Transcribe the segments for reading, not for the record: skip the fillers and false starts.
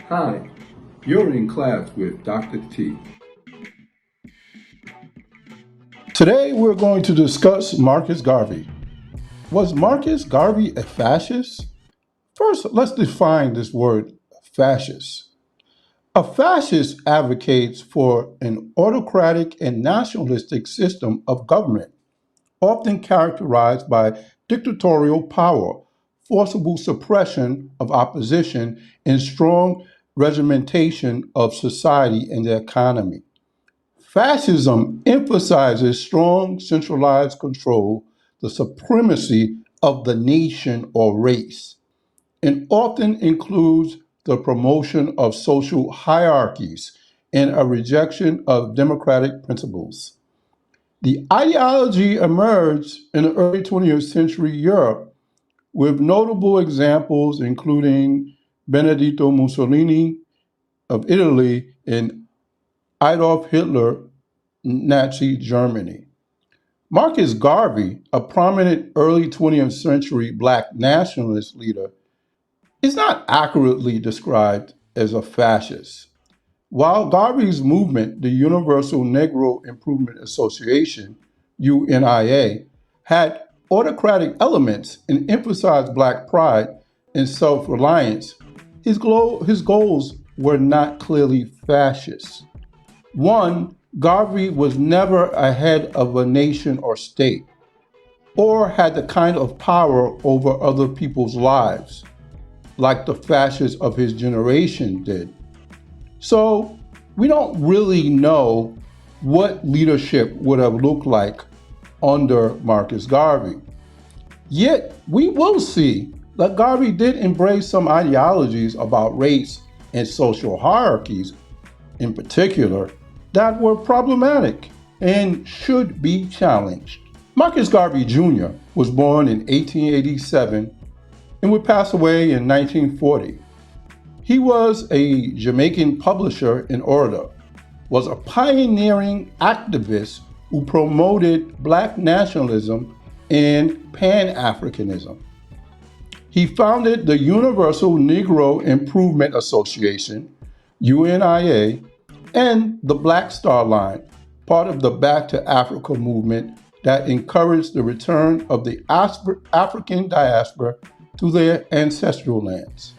Hi, you're in class with Dr. T. Today we're going to discuss Marcus Garvey. Was Marcus Garvey a fascist? First, let's define this word fascist. A fascist advocates for an autocratic and nationalistic system of government, often characterized by dictatorial power, forcible suppression of opposition, and strong regimentation of society and the economy. Fascism emphasizes strong centralized control, the supremacy of the nation or race, and often includes the promotion of social hierarchies and a rejection of democratic principles. The ideology emerged in the early 20th century Europe with notable examples including Benedetto Mussolini of Italy and Adolf Hitler, Nazi Germany. Marcus Garvey, a prominent early 20th century Black nationalist leader, is not accurately described as a fascist. While Garvey's movement, the Universal Negro Improvement Association, UNIA, had autocratic elements and emphasized Black pride and self reliance, his goals were not clearly fascist. One, Garvey was never a head of a nation or state, or had the kind of power over other people's lives, like the fascists of his generation did. So we don't really know what leadership would have looked like under Marcus Garvey. Yet we will see that Garvey did embrace some ideologies about race and social hierarchies in particular that were problematic and should be challenged. Marcus Garvey Jr. was born in 1887 and would pass away in 1940. He was a Jamaican publisher and orator, was a pioneering activist who promoted Black nationalism and Pan-Africanism. He founded the Universal Negro Improvement Association, UNIA, and the Black Star Line, part of the Back to Africa movement that encouraged the return of the African diaspora to their ancestral lands.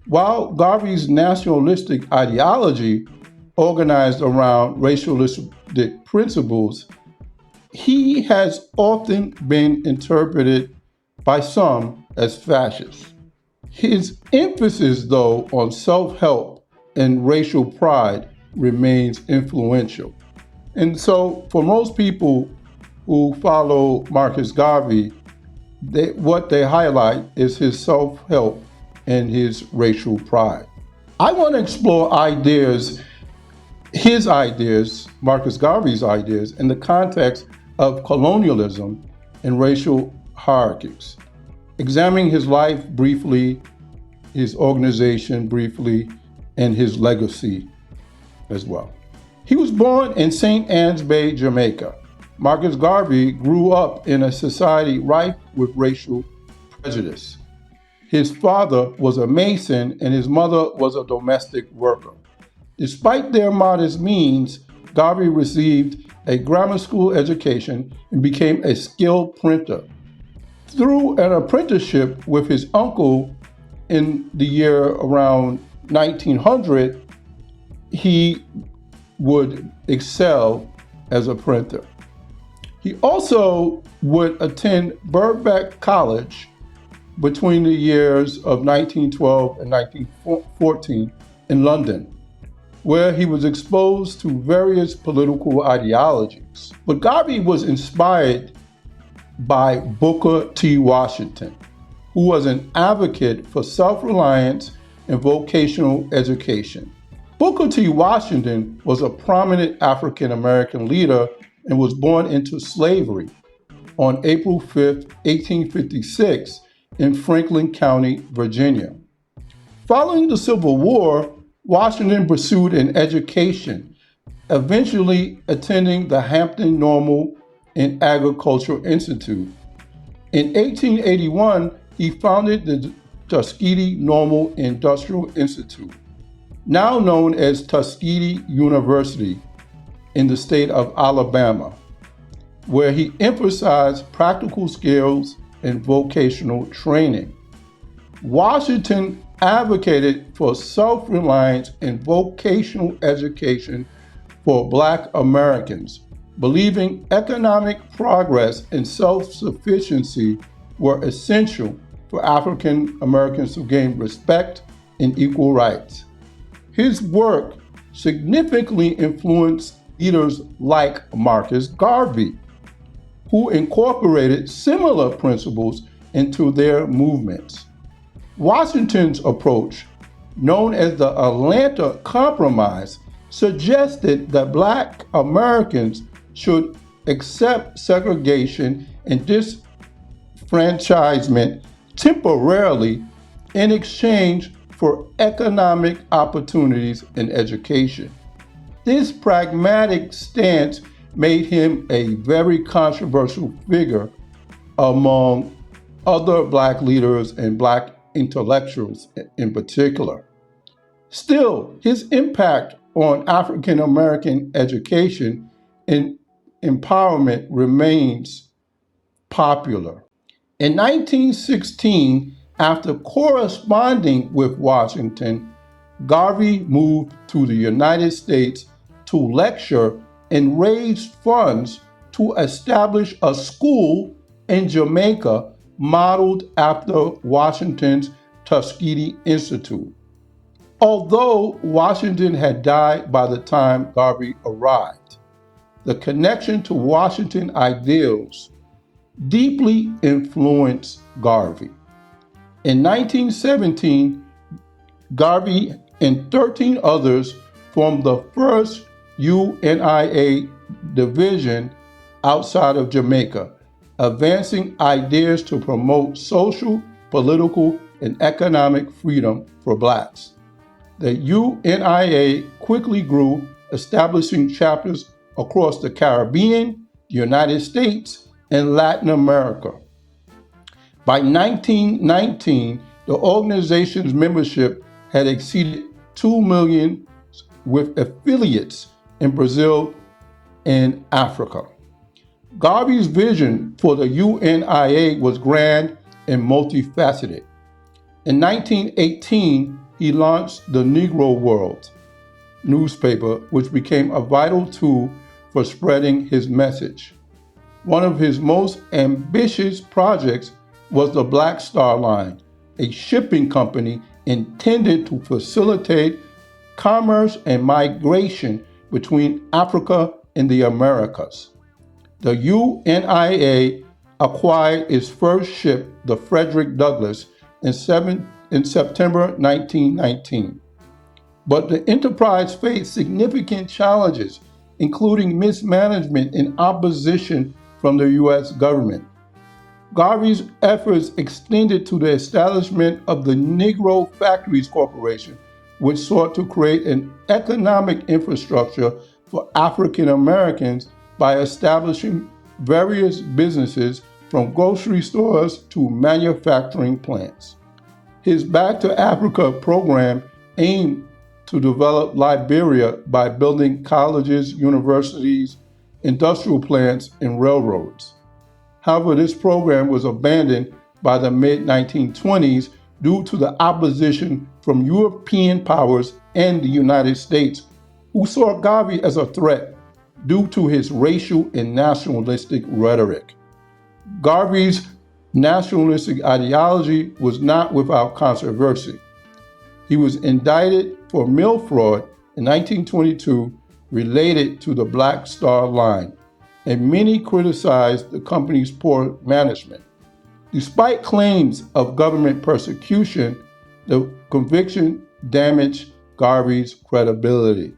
While Garvey's nationalistic ideology organized around racialistic principles, he has often been interpreted by some as fascist. His emphasis, though, on self-help and racial pride remains influential. And so for most people who follow Marcus Garvey, what they highlight is his self-help and his racial pride. I want to explore his ideas, Marcus Garvey's ideas, in the context of colonialism and racial hierarchies, examining his life briefly, his organization briefly, and his legacy as well. He was born in St. Ann's Bay, Jamaica. Marcus Garvey grew up in a society rife with racial prejudice. His father was a mason and his mother was a domestic worker. Despite their modest means, Garvey received a grammar school education and became a skilled printer. Through an apprenticeship with his uncle in the year around 1900, he would excel as a printer. He also would attend Birkbeck College between the years of 1912 and 1914 in London, where he was exposed to various political ideologies. But Garvey was inspired by Booker T. Washington, who was an advocate for self-reliance and vocational education. Booker T. Washington was a prominent African American leader and was born into slavery on April 5, 1856, in Franklin County, Virginia. Following the Civil War, Washington pursued an education, eventually attending the Hampton Normal and Agricultural Institute. In 1881, he founded the Tuskegee Normal Industrial Institute, now known as Tuskegee University in the state of Alabama, where he emphasized practical skills and vocational training. Washington advocated for self-reliance and vocational education for Black Americans, believing economic progress and self-sufficiency were essential for African Americans to gain respect and equal rights. His work significantly influenced leaders like Marcus Garvey, who incorporated similar principles into their movements. Washington's approach, known as the Atlanta Compromise, suggested that Black Americans should accept segregation and disfranchisement temporarily in exchange for economic opportunities and education. This pragmatic stance made him a very controversial figure among other Black leaders and Black intellectuals in particular. Still, his impact on African American education and empowerment remains popular. In 1916, after corresponding with Washington, Garvey moved to the United States to lecture and raise funds to establish a school in Jamaica modeled after Washington's Tuskegee Institute. Although Washington had died by the time Garvey arrived, the connection to Washington ideals deeply influenced Garvey. In 1917, Garvey and 13 others formed the first UNIA division outside of Jamaica, advancing ideas to promote social, political, and economic freedom for Blacks. The UNIA quickly grew, establishing chapters across the Caribbean, the United States, and Latin America. By 1919, the organization's membership had exceeded 2 million, with affiliates in Brazil and Africa. Garvey's vision for the UNIA was grand and multifaceted. In 1918, he launched the Negro World newspaper, which became a vital tool for spreading his message. One of his most ambitious projects was the Black Star Line, a shipping company intended to facilitate commerce and migration between Africa and the Americas. The UNIA acquired its first ship, the Frederick Douglass, in September 1919. But the enterprise faced significant challenges, including mismanagement and opposition from the U.S. government. Garvey's efforts extended to the establishment of the Negro Factories Corporation, which sought to create an economic infrastructure for African Americans by establishing various businesses from grocery stores to manufacturing plants. His Back to Africa program aimed to develop Liberia by building colleges, universities, industrial plants, and railroads. However, this program was abandoned by the mid-1920s due to the opposition from European powers and the United States, who saw Garvey as a threat due to his racial and nationalistic rhetoric. Garvey's nationalistic ideology was not without controversy. He was indicted for mail fraud in 1922 related to the Black Star Line, and many criticized the company's poor management. Despite claims of government persecution, the conviction damaged Garvey's credibility.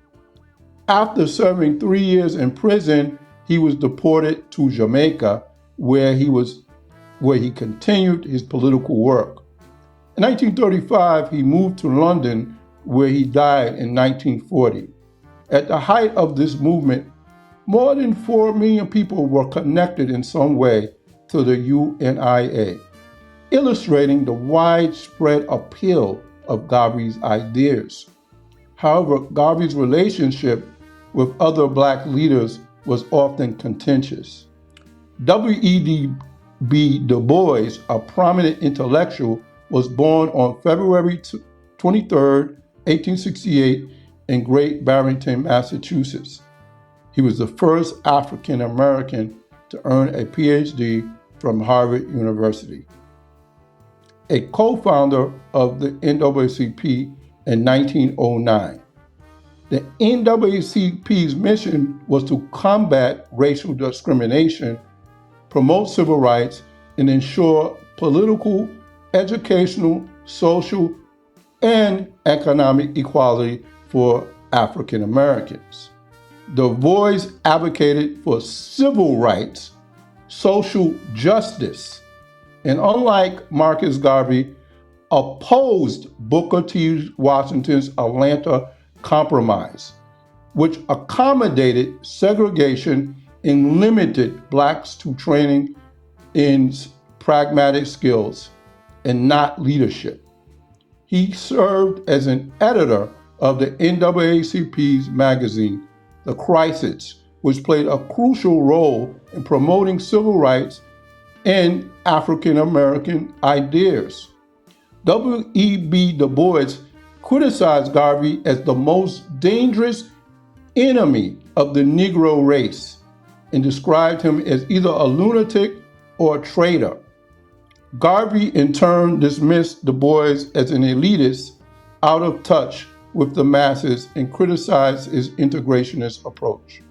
After serving 3 years in prison, he was deported to Jamaica, where he continued his political work. In 1935, he moved to London, where he died in 1940. At the height of this movement, more than 4 million people were connected in some way to the UNIA, illustrating the widespread appeal of Garvey's ideas. However, Garvey's relationship with other black leaders was often contentious. W.E.B. Dubois, a prominent intellectual, was born on February 23, 1868, in Great Barrington, Massachusetts. He was the first African American to earn a PhD from Harvard University. A co-founder of the NAACP in 1909. The NAACP's mission was to combat racial discrimination, promote civil rights, and ensure political, educational, social, and economic equality for African Americans. Dubois advocated for civil rights, social justice, and unlike Marcus Garvey, opposed Booker T. Washington's Atlanta Compromise, which accommodated segregation and limited blacks to training in pragmatic skills and not leadership. He served as an editor of the NAACP's magazine, The Crisis, which played a crucial role in promoting civil rights and African American ideas. W.E.B. Du Bois criticized Garvey as the most dangerous enemy of the Negro race and described him as either a lunatic or a traitor. Garvey in turn dismissed Du Bois as an elitist, out of touch with the masses, and criticized his integrationist approach.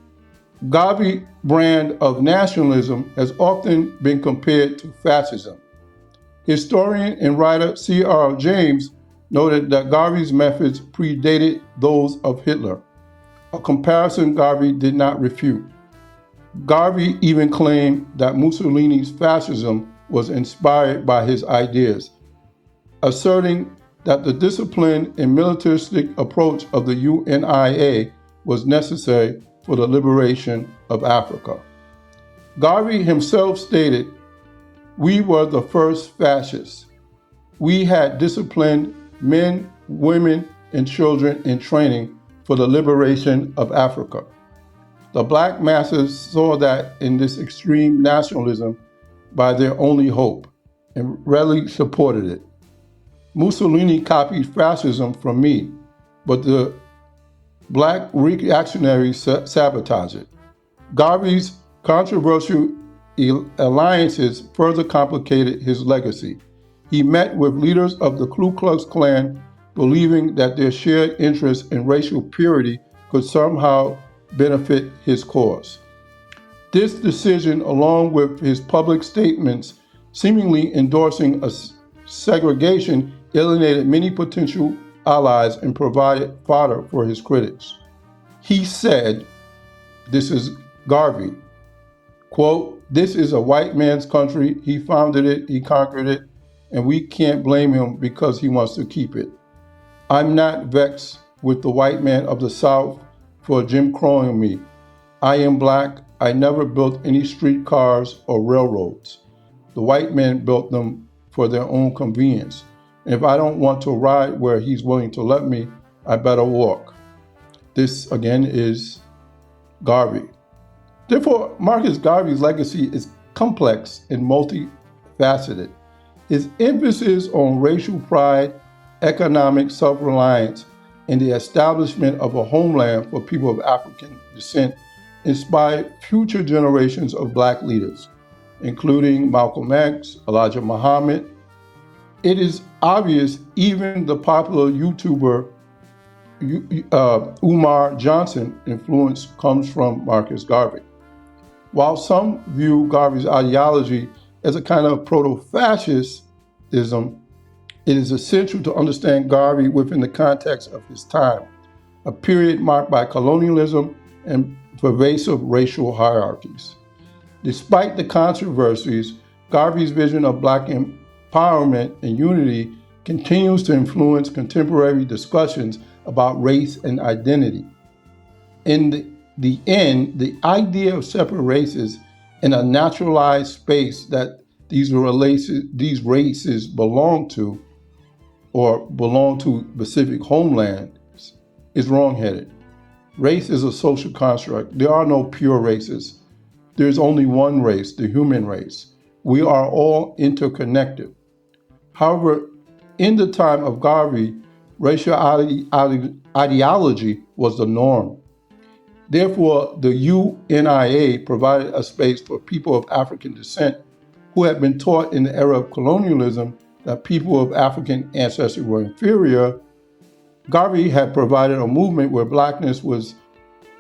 Garvey's brand of nationalism has often been compared to fascism. Historian and writer C.R. James noted that Garvey's methods predated those of Hitler, a comparison Garvey did not refute. Garvey even claimed that Mussolini's fascism was inspired by his ideas, asserting that the disciplined and militaristic approach of the UNIA was necessary for the liberation of Africa. Garvey himself stated, "We were the first fascists. We had disciplined men, women, and children in training for the liberation of Africa." The black masses saw that in this extreme nationalism by their only hope and readily supported it. Mussolini copied fascism from me, but the black reactionaries sabotaged it. Garvey's controversial alliances further complicated his legacy. He met with leaders of the Ku Klux Klan, believing that their shared interest in racial purity could somehow benefit his cause. This decision, along with his public statements seemingly endorsing segregation, alienated many potential allies and provided fodder for his critics. He said, this is Garvey, quote, "This is a white man's country. He founded it, he conquered it, and we can't blame him because he wants to keep it. I'm not vexed with the white man of the South for Jim Crowing me. I am black. I never built any streetcars or railroads. The white man built them for their own convenience. And if I don't want to ride where he's willing to let me, I better walk." This, again, is Garvey. Therefore, Marcus Garvey's legacy is complex and multifaceted. His emphasis on racial pride, economic self-reliance, and the establishment of a homeland for people of African descent inspired future generations of black leaders, including Malcolm X, Elijah Muhammad. It is obvious even the popular YouTuber Umar Johnson influence comes from Marcus Garvey. While some view Garvey's ideology as a kind of proto-fascism, it is essential to understand Garvey within the context of his time, a period marked by colonialism and pervasive racial hierarchies. Despite the controversies, Garvey's vision of black empowerment and unity continues to influence contemporary discussions about race and identity. In the end, the idea of separate races in a naturalized space that these races belong to or belong to specific homelands is wrongheaded. Race is a social construct. There are no pure races. There's only one race, the human race. We are all interconnected. However, in the time of Garvey, racial ideology was the norm. Therefore, the UNIA provided a space for people of African descent who had been taught in the era of colonialism that people of African ancestry were inferior. Garvey had provided a movement where blackness was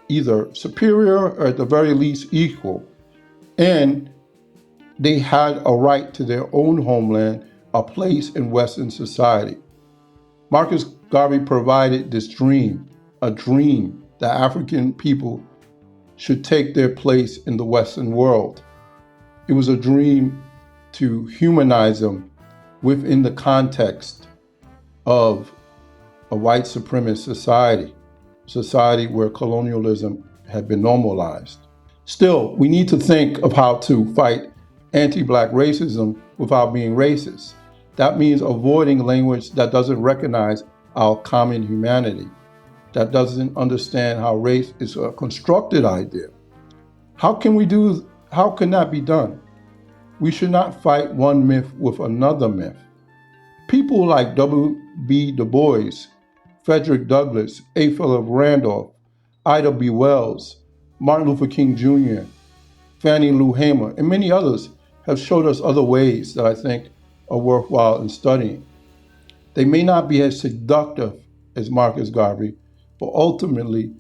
either superior or at the very least equal, and they had a right to their own homeland, a place in Western society. Marcus Garvey provided this dream, a dream that African people should take their place in the Western world. It was a dream to humanize them within the context of a white supremacist society where colonialism had been normalized. Still, we need to think of how to fight anti-Black racism without being racist. That means avoiding language that doesn't recognize our common humanity, that doesn't understand how race is a constructed idea. How can that be done? We should not fight one myth with another myth. People like W.E.B. Dubois, Frederick Douglass, A. Philip Randolph, Ida B. Wells, Martin Luther King Jr., Fannie Lou Hamer, and many others have showed us other ways that I think are worthwhile in studying. They may not be as seductive as Marcus Garvey, but ultimately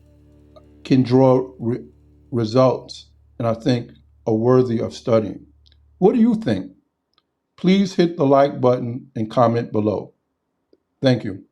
can draw results, and I think are worthy of studying. What do you think? Please hit the like button and comment below. Thank you.